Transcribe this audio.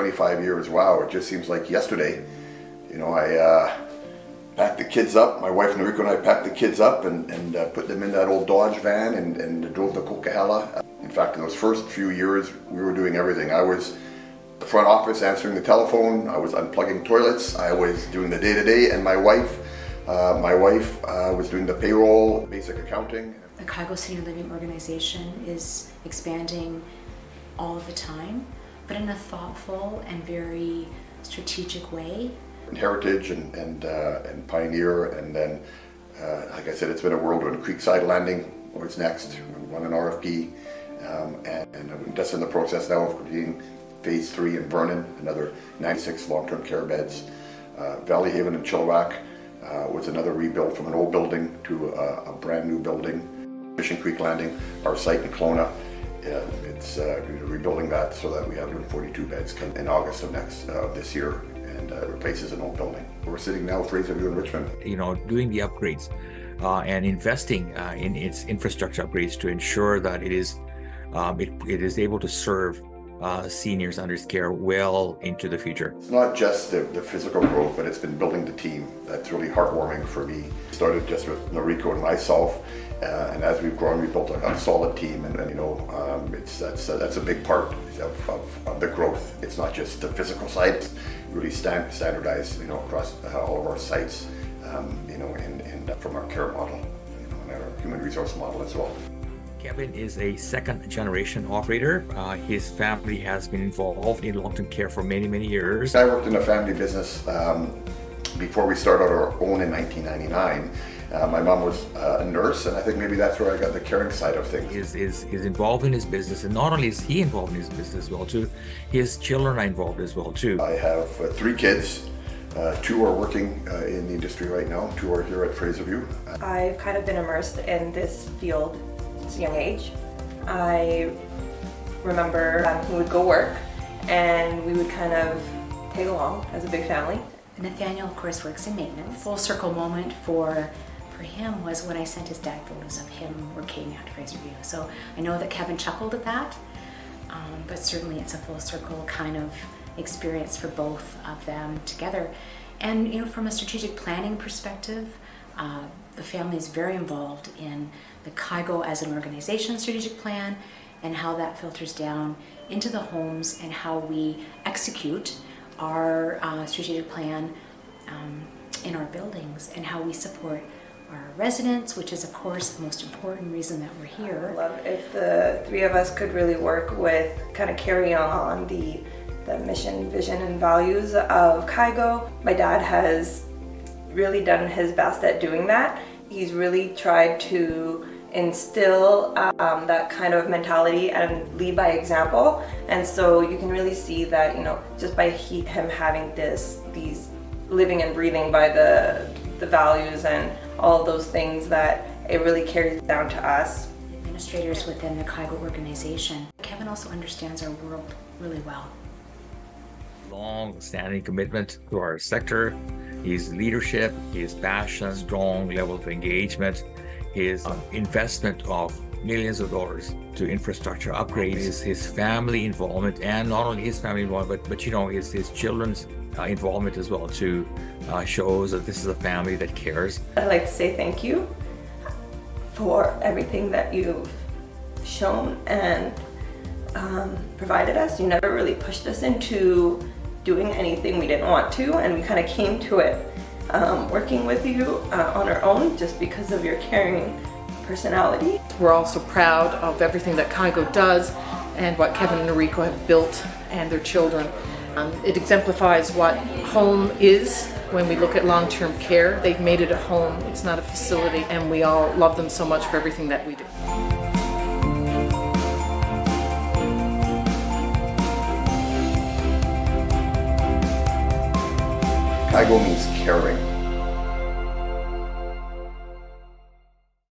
25 years, wow, it just seems like yesterday. You know, I packed the kids up, my wife Noriko and I packed the kids up and put them in that old Dodge van and drove to Coquihalla. In fact, in those first few years, we were doing everything. I was the front office answering the telephone, I was unplugging toilets, I was doing the day-to-day, and my wife was doing the payroll, basic accounting. The Kaigo Senior Living Organization is expanding all the time, but in a thoughtful and very strategic way. Heritage and Pioneer, and then, like I said, it's been a whirlwind. Creekside Landing, what's next? We won an RFP, and I'm just in the process now of completing Phase 3 in Vernon, another 96 long-term care beds. Valley Haven and Chilliwack was another rebuild from an old building to a brand new building. Fishing Creek Landing, our site in Kelowna, it's rebuilding that so that we have 142 beds in August of this year, and replaces an old building. We're sitting now with Fraserview in Richmond. You know, doing the upgrades and investing in its infrastructure upgrades to ensure that it is able to serve seniors under its care well into the future. It's not just the physical growth, but it's been building the team. That's really heartwarming for me. It started just with Noriko and myself, and as we've grown, we built a solid team, and you know, that's a big part of the growth. It's not just the physical side; it's really standardized, you know, across all of our sites, you know, and from our care model, you know, and our human resource model as well. Kevin is a second-generation operator. His family has been involved in long-term care for many, many years. I worked in a family business before we started our own in 1999. My mom was a nurse, and I think maybe that's where I got the caring side of things. Is involved in his business, and not only is he involved in his business as well too, his children are involved as well too. I have 3 kids. 2 are working in the industry right now. 2 are here at Fraserview. I've kind of been immersed in this field since a young age. I remember we would go work and we would kind of tag along as a big family. Nathaniel, of course, works in maintenance. Full circle moment for him was when I sent his dad photos of him working at Fraserview. So I know that Kevin chuckled at that, but certainly it's a full circle kind of experience for both of them together. And you know, from a strategic planning perspective, the family is very involved in the Kaigo as an organization strategic plan and how that filters down into the homes and how we execute our strategic plan in our buildings, and how we support our residents, which is of course the most important reason that we're here. I love if the 3 of us could really work with kind of carrying on the mission, vision, and values of Kaigo. My dad has really done his best at doing that. He's really tried to instill that kind of mentality and lead by example, and so you can really see that, you know, just by him having these living and breathing by the values and all of those things, that it really carries down to us. Administrators within the Kaigo organization. Kevin also understands our world really well. Long-standing commitment to our sector, his leadership, his passion, strong level of engagement, his investment of millions of dollars to infrastructure upgrades, his family involvement, and not only his family involvement, but you know, his children's involvement as well too, shows that this is a family that cares. I'd like to say thank you for everything that you've shown and provided us. You never really pushed us into doing anything we didn't want to, and we kind of came to it working with you on our own just because of your caring personality. We're also proud of everything that Kaigo does and what Kevin and Noriko have built and their children. It exemplifies what home is when we look at long-term care. They've made it a home, it's not a facility, and we all love them so much for everything that we do. Kaigo means caring.